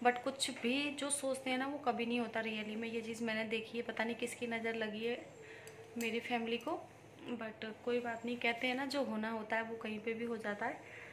But कुछ भी जो सोचते हैं ना वो कभी नहीं होता रियली में। ये चीज़ मैंने देखी है, पता नहीं किसकी नज़र लगी है मेरी फैमिली को, बट कोई बात नहीं। कहते हैं ना जो होना होता है वो कहीं पे भी हो जाता है।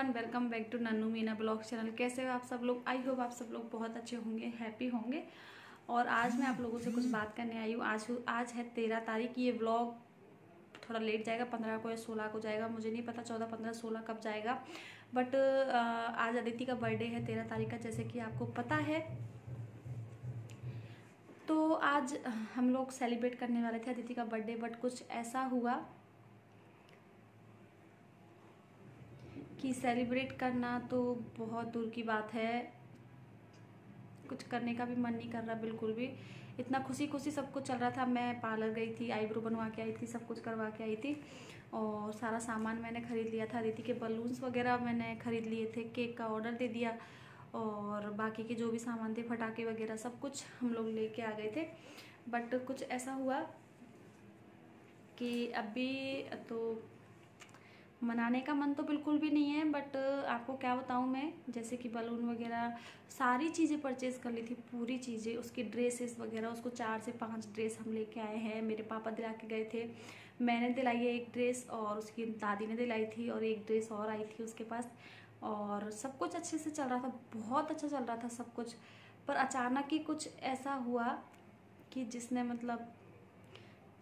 Welcome back to Nannu Meena blog channel. कैसे हो आप सब लोग? आई होप आप सब लोग बहुत अच्छे होंगे, हैप्पी होंगे। और आज मैं आप लोगों से कुछ बात करने आई हूँ। आज है 13 तारीख। ये व्लॉग थोड़ा लेट जाएगा, 15 को या 16 को जाएगा, मुझे नहीं पता 14, 15, 16 कब जाएगा। बट आज अदिति का बर्थडे है 13 तारीख का, जैसे कि आपको पता है। तो आज हम लोग सेलिब्रेट करने वाले थे अदिति का बर्थडे, बट कुछ ऐसा हुआ कि सेलिब्रेट करना तो बहुत दूर की बात है, कुछ करने का भी मन नहीं कर रहा बिल्कुल भी। इतना खुशी खुशी सब कुछ चल रहा था। मैं पार्लर गई थी, आईब्रो बनवा के आई थी, सब कुछ करवा के आई थी, और सारा सामान मैंने ख़रीद लिया था। अदिति के बलून्स वगैरह मैंने ख़रीद लिए थे, केक का ऑर्डर दे दिया, और बाकी के जो भी सामान थे, पटाखे वगैरह, सब कुछ हम लोग लेके आ गए थे। बट कुछ ऐसा हुआ कि अभी तो मनाने का मन तो बिल्कुल भी नहीं है। बट आपको क्या बताऊं मैं, जैसे कि बलून वगैरह सारी चीज़ें परचेज़ कर ली थी, पूरी चीज़ें, उसकी ड्रेसेस वगैरह। उसको 4 से 5 ड्रेस हम लेके आए हैं। मेरे पापा दिला के गए थे, मैंने दिलाई है एक ड्रेस, और उसकी दादी ने दिलाई थी, और एक ड्रेस और आई थी उसके पास। और सब कुछ अच्छे से चल रहा था, बहुत अच्छा चल रहा था सब कुछ। पर अचानक ही कुछ ऐसा हुआ कि जिसने मतलब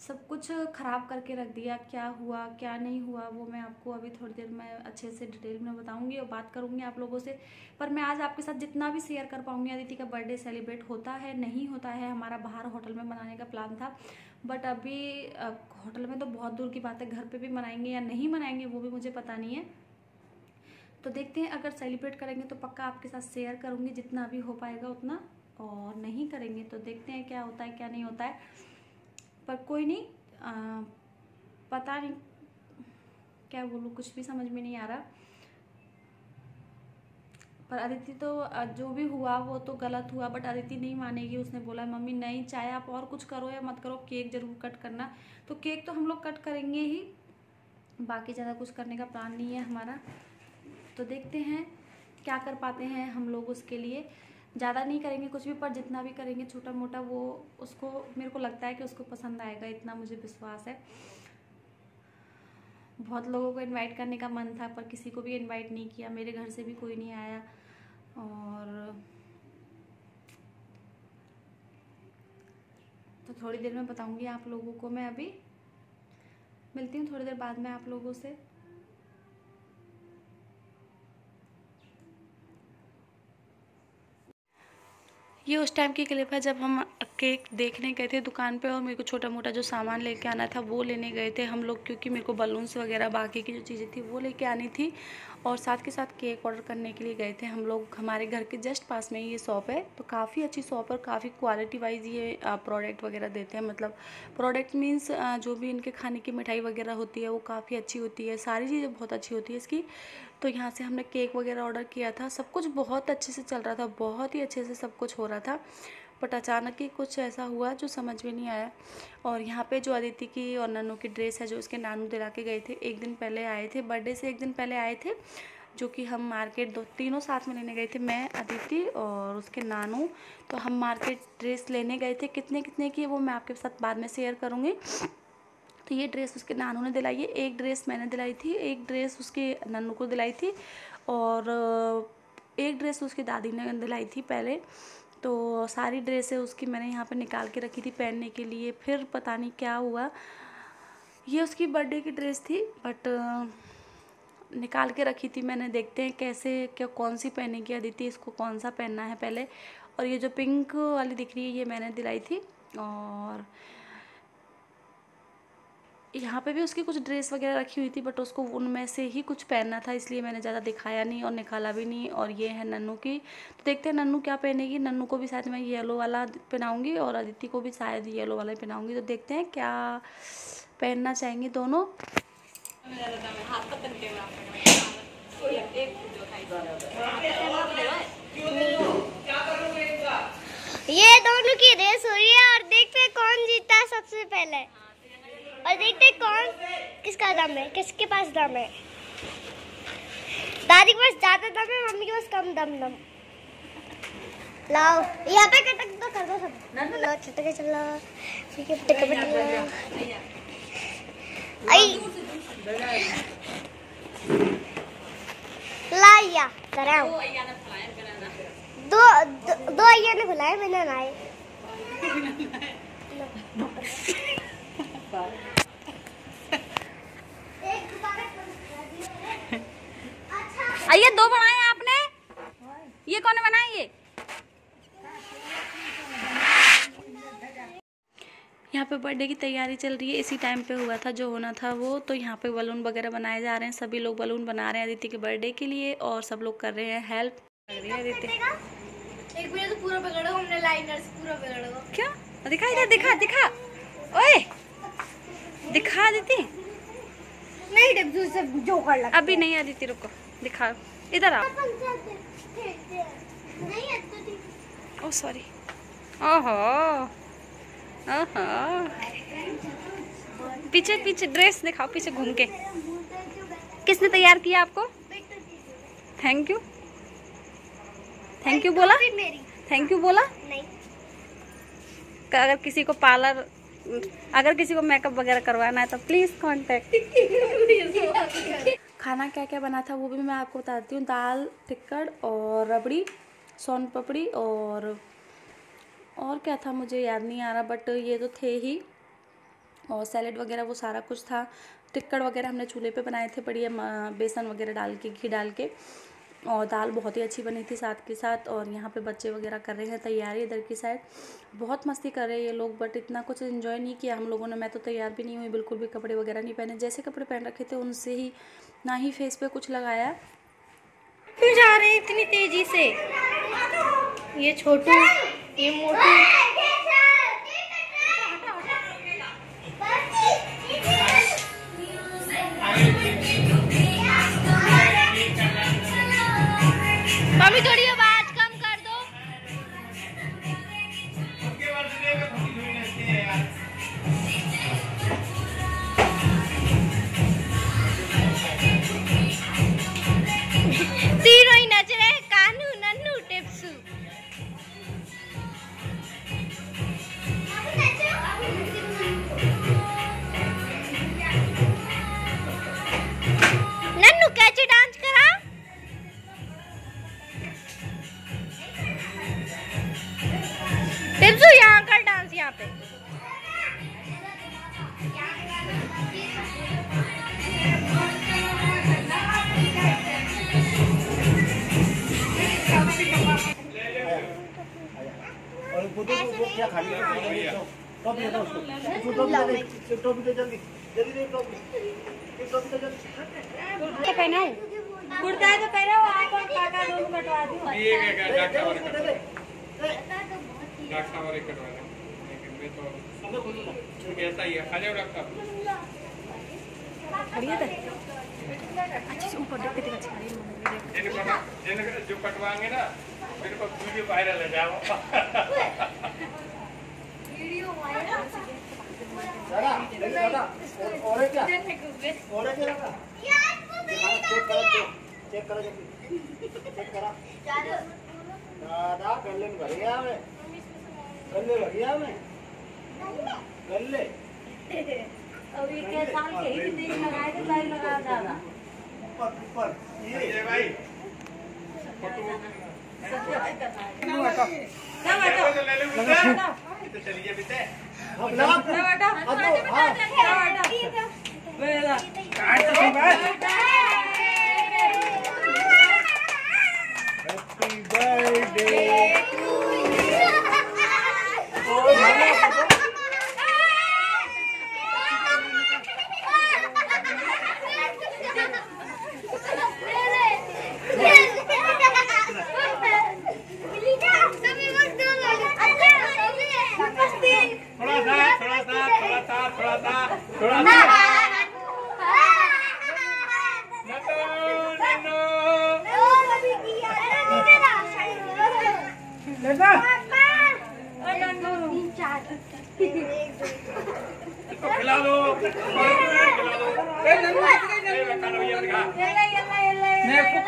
सब कुछ ख़राब करके रख दिया। क्या हुआ क्या नहीं हुआ वो मैं आपको अभी थोड़ी देर में अच्छे से डिटेल में बताऊंगी और बात करूंगी आप लोगों से। पर मैं आज आपके साथ जितना भी शेयर कर पाऊंगी। अदिति का बर्थडे सेलिब्रेट होता है नहीं होता है, हमारा बाहर होटल में मनाने का प्लान था, बट अभी होटल में तो बहुत दूर की बात है, घर पर भी मनाएंगे या नहीं मनाएंगे वो भी मुझे पता नहीं है। तो देखते हैं, अगर सेलिब्रेट करेंगे तो पक्का आपके साथ शेयर करूँगी, जितना भी हो पाएगा उतना, और नहीं करेंगे तो देखते हैं क्या होता है क्या नहीं होता है। पर कोई नहीं, पता नहीं क्या बोलूँ, कुछ भी समझ में नहीं आ रहा। पर अदिति तो जो भी हुआ वो तो गलत हुआ, बट अदिति नहीं मानेगी। उसने बोला मम्मी नहीं, चाहे आप और कुछ करो या मत करो, केक जरूर कट करना। तो केक तो हम लोग कट करेंगे ही, बाकी ज़्यादा कुछ करने का प्लान नहीं है हमारा। तो देखते हैं क्या कर पाते हैं हम लोग उसके लिए। ज़्यादा नहीं करेंगे कुछ भी, पर जितना भी करेंगे छोटा मोटा वो उसको, मेरे को लगता है कि उसको पसंद आएगा, इतना मुझे विश्वास है। बहुत लोगों को इनवाइट करने का मन था, पर किसी को भी इनवाइट नहीं किया, मेरे घर से भी कोई नहीं आया। और तो थोड़ी देर में बताऊंगी आप लोगों को। मैं अभी मिलती हूँ थोड़ी देर बाद में आप लोगों से। ये उस टाइम की क्लिप है जब हम केक देखने गए थे दुकान पे, और मेरे को छोटा मोटा जो सामान लेके आना था वो लेने गए थे हम लोग, क्योंकि मेरे को बलून्स वगैरह बाकी की जो चीज़ें थी वो लेके आनी थी, और साथ के साथ केक ऑर्डर करने के लिए गए थे हम लोग। हमारे घर के जस्ट पास में ही ये शॉप है, तो काफ़ी अच्छी शॉप है, काफ़ी क्वालिटी वाइज ये प्रोडक्ट वगैरह देते हैं। मतलब प्रोडक्ट मीन्स जो भी इनके खाने की मिठाई वगैरह होती है वो काफ़ी अच्छी होती है, सारी चीज़ें बहुत अच्छी होती है इसकी। तो यहाँ से हमने केक वगैरह ऑर्डर किया था, सब कुछ बहुत अच्छे से चल रहा था, बहुत ही अच्छे से सब कुछ हो रहा था। बट अचानक ही कुछ ऐसा हुआ जो समझ में नहीं आया। और यहाँ पे जो अदिति की और नन्नू की ड्रेस है जो उसके नानू दिला के गए थे, एक दिन पहले आए थे, बर्थडे से एक दिन पहले आए थे, जो कि हम मार्केट तीनों साथ में लेने गए थे, मैं, अदिति और उसके नानू। तो हम मार्केट ड्रेस लेने गए थे, कितने कितने की वो मैं आपके साथ बाद में शेयर करूँगी। तो ये ड्रेस उसके नानू ने दिलाई है, एक ड्रेस मैंने दिलाई थी, एक ड्रेस उसके नन्नू को दिलाई थी, और एक ड्रेस उसकी दादी ने दिलाई थी पहले। तो सारी ड्रेसें उसकी मैंने यहाँ पे निकाल के रखी थी पहनने के लिए। फिर पता नहीं क्या हुआ, ये उसकी बर्थडे की ड्रेस थी, बट निकाल के रखी थी मैंने। देखते हैं कैसे क्या कौन सी पहनेगी अदिति, इसको कौन सा पहनना है पहले। और ये जो पिंक वाली दिख रही है ये मैंने दिलाई थी। और यहाँ पे भी उसकी कुछ ड्रेस वगैरह रखी हुई थी, बट उसको उनमें से ही कुछ पहनना था, इसलिए मैंने ज़्यादा दिखाया नहीं और निकाला भी नहीं। और ये है नन्नू की, तो देखते हैं नन्नू क्या पहनेगी। नन्नू को भी शायद मैं येलो वाला पहनाऊँगी, और अदिति को भी शायद येलो वाला ही पहनाऊँगी। तो देखते हैं क्या पहनना चाहेंगे दोनों। ये दोनों की रेस हो रही है और देखते हैं कौन जीता है सबसे पहले, और देखते हैं कौन किसका दम है, किसके पास दम है। दादी के पास ज्यादा दम है, मम्मी के पास कम दम। लाओ यहाँ पे कटक तो कर दो सब। लो छटके चलो, ठीक है टिक आई लाया कराओ। दो अय्या ने बुलाया, मैंने लाए। अय्या 2 बनाए आपने, ये कौन बनाए? ये यहाँ पे बर्थडे की तैयारी चल रही है, इसी टाइम पे हुआ था जो होना था वो। तो यहाँ पे बलून वगैरह बनाए जा रहे हैं, सभी लोग बलून बना रहे हैं अदिति के बर्थडे के लिए, और सब लोग कर रहे हैं हेल्प। लग रही है अदिति एक बार तो पूरा बिगड़ो, हमने लाइनर से पूरा बिगड़ो। क्या दिखा? इधर दिखा, दिखा, ओए दिखा अदिति। नहीं डब्बू से जो कर लगा अभी नहीं अदिति, रुको दिखा, इधर आओ। ओह सॉरी, ओहो ओहो, पीछे पीछे ड्रेस दिखाओ, पीछे घूम के। किसने तैयार किया आपको? थैंक यू, थैंक यू बोला? थैंक यू बोला? नहीं। अगर किसी को पार्लर, अगर किसी को मेकअप वगैरह करवाना है तो प्लीज कांटेक्ट। खाना क्या क्या बना था वो भी मैं आपको बताती हूँ। दाल टिक्कड़ और रबड़ी, सोन पापड़ी, और क्या था मुझे याद नहीं आ रहा, बट ये तो थे ही। और सैलेड वगैरह वो सारा कुछ था। टिक्कड़ वगैरह हमने चूल्हे पे बनाए थे, बढ़िया बेसन वगैरह डाल के, घी डाल के। और दाल बहुत ही अच्छी बनी थी साथ के साथ। और यहाँ पे बच्चे वगैरह कर रहे हैं तैयारी, इधर की साइड बहुत मस्ती कर रहे हैं ये लोग, बट इतना कुछ एंजॉय नहीं किया हम लोगों ने। मैं तो तैयार भी नहीं हुई, बिल्कुल भी कपड़े वगैरह नहीं पहने, जैसे कपड़े पहन रखे थे उनसे ही, ना ही फेस पे कुछ लगाया। क्यों जा रहे हैं इतनी तेजी से? ये छोटू, ये मोटू। मम्मी थोड़ी आवाज कम कर दो। तीनों ही नच रहे, कानू नन्नू टिप्सू। नन्नू कैसे डांस करा? टिप्सू यहाँ कर डांस, यहाँ पे। क्या खाली टॉपी दे दो उसको, टॉपी दे जल्दी जल्दी दे टॉपी दे जल्दी। क्या पहना है? कुर्ता है तो पहना, वो आप और काका दोनों कटवा दूं। ये क्या डॉक्टर वाले कटवा दे, लेकिन मैं तो ऐसा ही है, खा जाओ डॉक्टर। बढ़िया था, अच्छे से ऊपर देख के दिखा। जो कटवाएंगे ना, मेरे को वीडियो वायरल है जाओ। वीडियो वायरल दादा और क्या चेक करो चेक करा दादा गले में भर गया मैं, गले भर गया मैं, गले अभी के साल के ही दिन लगाए थे, लाइन लगा दादा ऊपर ये भाई तो चलिए बेटे हैप्पी बर्थडे थोड़ा सा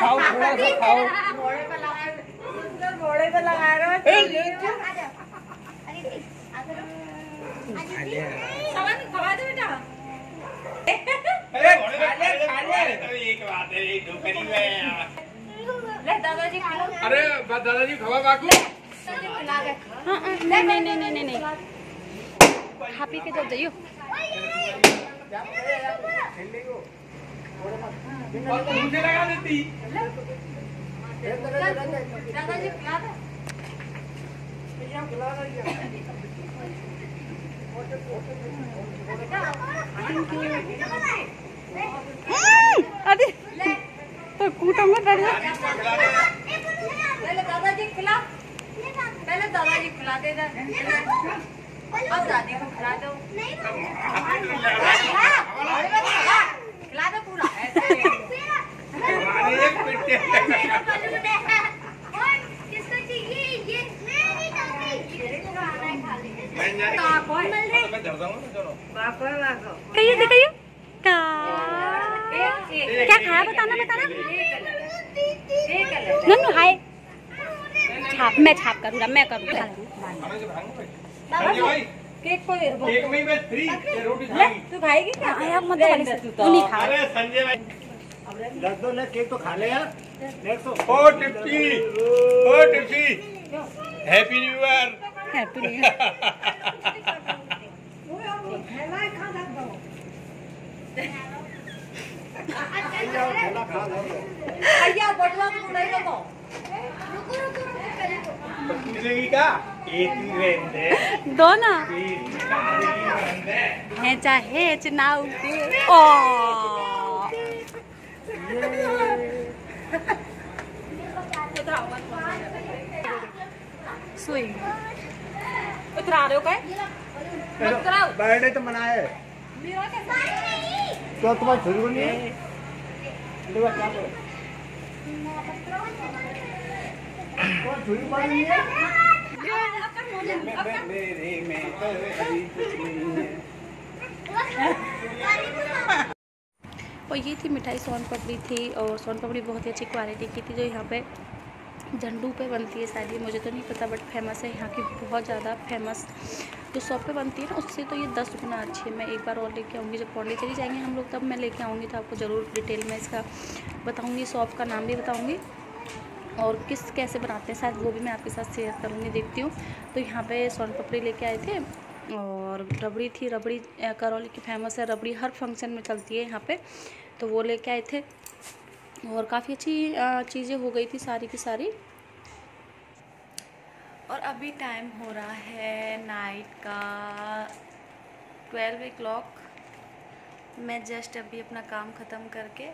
खाओ थोड़ा सा खाओ। घोड़े पे लगा रहे खवा दे बेटा। अरे दादाजी खवा बाकू। नहीं खा पी के जब जाइयो। मुझे लगा देती। दादाजी खिला दो। अरे तो कूटूंगा डर। पहले दादाजी खिला। पहले दादाजी खिला दे। अब दादी को खिला दो। खिला दो पूरा ऐसे। कहिए क्या खाया बताना। नन्नू हाय छाप मैं छाप करूँगा मैं करूँगा। केक को केक में बस फ्री रोटी तू खाएगी क्या? आया मत वाले से तू नहीं खा। अरे संजय भाई रख दो ना, केक तो खा ले यार। Oh tipsy happy new year. Happy new year. भैया बटवा तो नहीं रखो। मिलेगी क्या? एक ही रहते दो ना है चाहे चनाव के ओ सुई उतरा रहे हो क्या? मत कराओ। बर्थडे तो मनाए तो तुम्हारी छुरी नहीं है। देखो क्या करो छुरी नहीं है। मेरे में तो अभी कुछ नहीं है। और ये थी मिठाई सोन पापड़ी थी। और सोन पापड़ी बहुत ही अच्छी क्वालिटी की थी जो यहाँ पे झंडू पे बनती है शायद, ये मुझे तो नहीं पता बट फेमस है यहाँ की, बहुत ज़्यादा फेमस। जो शॉप पे बनती है ना उससे तो ये 10 गुना अच्छी है। मैं एक बार और लेके आऊँगी, जब पौंडीचेरी जाएंगे हम लोग तब मैं लेके आऊँगी तो आपको ज़रूर डिटेल में इसका बताऊँगी, शॉप का नाम भी बताऊँगी और कैसे बनाते हैं शायद वो भी मैं आपके साथ शेयर करूँगी। देखती हूँ। तो यहाँ पे सोन पापड़ी लेके आए थे और रबड़ी थी। रबड़ी करौली की फेमस है, रबड़ी हर फंक्शन में चलती है यहाँ पे, तो वो लेके आए थे और काफ़ी अच्छी चीज़ें हो गई थी सारी की सारी। और अभी टाइम हो रहा है नाइट का 12 o'clock। मैं जस्ट अभी अपना काम ख़त्म करके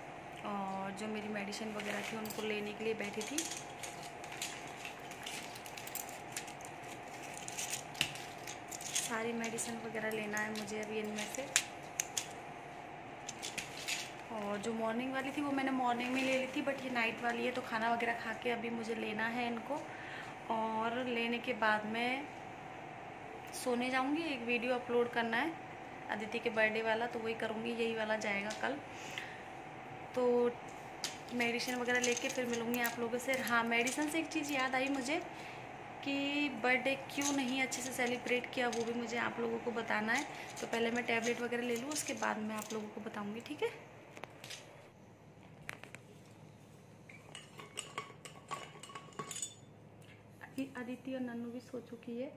और जो मेरी मेडिसिन वगैरह थी उनको लेने के लिए बैठी थी। सारी मेडिसिन वगैरह लेना है मुझे अभी इनमें से। और जो मॉर्निंग वाली थी वो मैंने मॉर्निंग में ले ली थी, बट ये नाइट वाली है तो खाना वगैरह खा के अभी मुझे लेना है इनको। और लेने के बाद में सोने जाऊंगी। एक वीडियो अपलोड करना है अदिति के बर्थडे वाला, तो वही करूंगी, यही वाला जाएगा कल। तो मेडिसिन वगैरह लेके फिर मिलूंगी आप लोगों से। हाँ, मेडिसिन से एक चीज़ याद आई मुझे कि बर्थडे क्यों नहीं अच्छे से सेलिब्रेट किया वो भी मुझे आप लोगों को बताना है। तो पहले मैं टैबलेट वगैरह ले लूँ, उसके बाद मैं आप लोगों को बताऊँगी, ठीक है। अदिति और नन्नू भी सो चुकी है।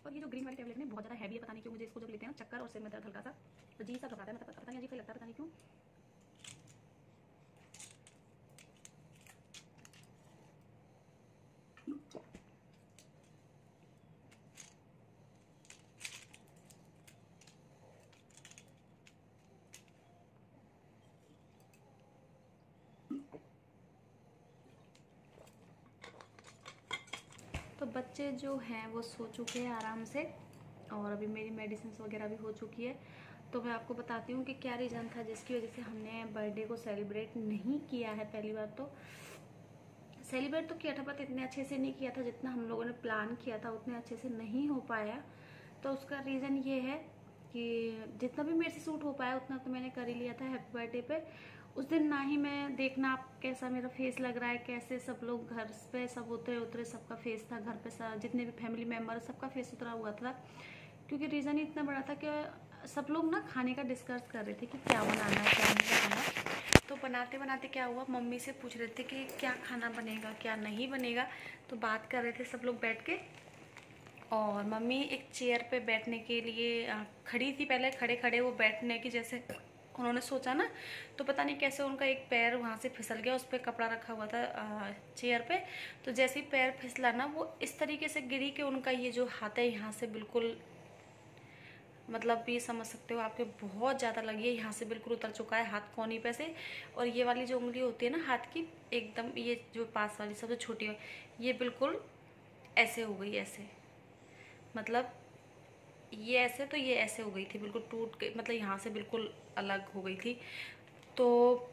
और ये जो ग्रीन वाली टैबलेट है बहुत ज़्यादा हैवी है, पता नहीं क्यों मुझे इसको जब लेते हैं ना चक्कर और सिर में दर्द हल्का सा अजीब सा लगता है, मतलब पता नहीं अजीब सा लगता है, पता नहीं क्यों। तो बच्चे जो हैं वो सो चुके हैं आराम से और अभी मेरी मेडिसिन वगैरह भी हो चुकी है। तो मैं आपको बताती हूँ कि क्या रीज़न था जिसकी वजह से हमने बर्थडे को सेलिब्रेट नहीं किया है। पहली बात तो सेलिब्रेट तो किया था बट इतने अच्छे से नहीं किया था जितना हम लोगों ने प्लान किया था, उतने अच्छे से नहीं हो पाया। तो उसका रीज़न ये है कि जितना भी मेरे से सूट हो पाया उतना तो मैंने कर ही लिया था हैप्पी बर्थडे पे। उस दिन ना ही मैं देखना आप कैसा मेरा फेस लग रहा है, कैसे सब लोग घर पे सब उतरे उतरे सबका फेस था, घर पे सब जितने भी फैमिली मेम्बर सबका फेस उतरा हुआ था, क्योंकि रीज़न ही इतना बड़ा था कि सब लोग ना खाने का डिस्कस कर रहे थे कि क्या बनाना है क्या नहीं बनाना। तो बनाते बनाते क्या हुआ, मम्मी से पूछ रहे थे कि क्या खाना बनेगा क्या नहीं बनेगा। तो बात कर रहे थे सब लोग बैठ के, और मम्मी एक चेयर पे बैठने के लिए खड़ी थी। पहले खड़े खड़े वो बैठने की जैसे उन्होंने सोचा ना, तो पता नहीं कैसे उनका एक पैर वहाँ से फिसल गया, उस पर कपड़ा रखा हुआ था चेयर पे। तो जैसे ही पैर फिसला ना, वो इस तरीके से गिरी कि उनका ये जो हाथ है यहाँ से बिल्कुल, मतलब ये समझ सकते हो आपके बहुत ज़्यादा लगी है, यहाँ से बिल्कुल उतर चुका है हाथ कोनी पे से। और ये वाली जो उंगली होती है ना हाथ की, एकदम ये जो पास वाली सबसे छोटी है, ये बिल्कुल ऐसे हो गई, ऐसे मतलब ये ऐसे, तो ये ऐसे हो गई थी बिल्कुल टूट के, मतलब यहाँ से बिल्कुल अलग हो गई थी। तो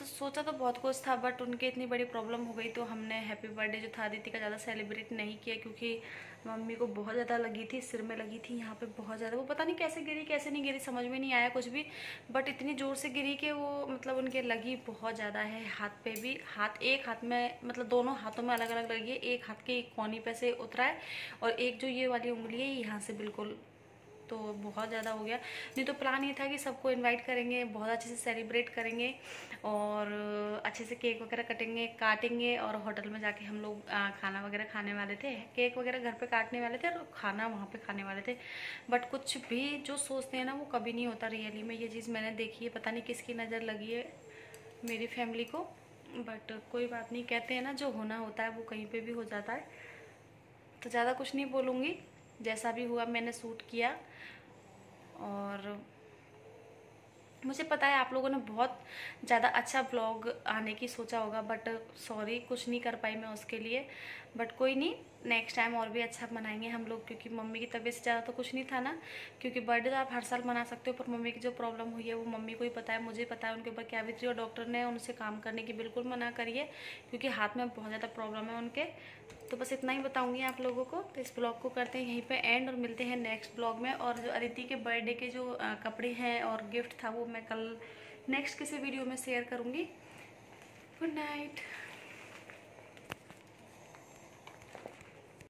सोचा तो बहुत कुछ था, बट उनके इतनी बड़ी प्रॉब्लम हो गई तो हमने हैप्पी बर्थडे जो था अदिति का ज़्यादा सेलिब्रेट नहीं किया, क्योंकि मम्मी को बहुत ज़्यादा लगी थी, सिर में लगी थी यहाँ पे बहुत ज़्यादा। वो पता नहीं कैसे गिरी कैसे नहीं गिरी, समझ में नहीं आया कुछ भी, बट इतनी ज़ोर से गिरी कि वो मतलब उनके लगी बहुत ज़्यादा है। हाथ पे भी, हाथ एक हाथ में मतलब दोनों हाथों में अलग अलग लगी है, एक हाथ के कोनी पे से उतरा है, और एक जो ये वाली उंगली है यहाँ से बिल्कुल, तो बहुत ज़्यादा हो गया। नहीं तो प्लान ये था कि सबको इनवाइट करेंगे, बहुत अच्छे से सेलिब्रेट करेंगे, और अच्छे से केक वगैरह काटेंगे, और होटल में जाके हम लोग खाना वगैरह खाने वाले थे। केक वगैरह घर पे काटने वाले थे और खाना वहाँ पे खाने वाले थे। बट कुछ भी जो सोचते हैं ना वो कभी नहीं होता रियली में। ये चीज़ मैंने देखी है, पता नहीं किसकी नज़र लगी है मेरी फैमिली को, बट कोई बात नहीं, कहते हैं ना जो होना होता है वो कहीं पर भी हो जाता है। तो ज़्यादा कुछ नहीं बोलूँगी, जैसा भी हुआ मैंने शूट किया। और मुझे पता है आप लोगों ने बहुत ज़्यादा अच्छा व्लॉग आने की सोचा होगा, बट सॉरी कुछ नहीं कर पाई मैं उसके लिए। बट कोई नहीं, नेक्स्ट टाइम और भी अच्छा मनाएंगे हम लोग, क्योंकि मम्मी की तबीयत से ज़्यादा तो कुछ नहीं था ना। क्योंकि बर्थडे तो आप हर साल मना सकते हो, पर मम्मी की जो प्रॉब्लम हुई है वो मम्मी को ही पता है, मुझे पता है उनके ऊपर क्या बीती, और डॉक्टर ने उनसे काम करने की बिल्कुल मना करी है, क्योंकि हाथ में बहुत ज़्यादा प्रॉब्लम है उनके। तो बस इतना ही बताऊंगी आप लोगों को। तो इस ब्लॉग को करते हैं यहीं पे एंड, और मिलते हैं नेक्स्ट ब्लॉग में। और जो अदिति के बर्थडे के जो कपड़े हैं और गिफ्ट था वो मैं कल नेक्स्ट किसी वीडियो में शेयर करूंगी। Good night.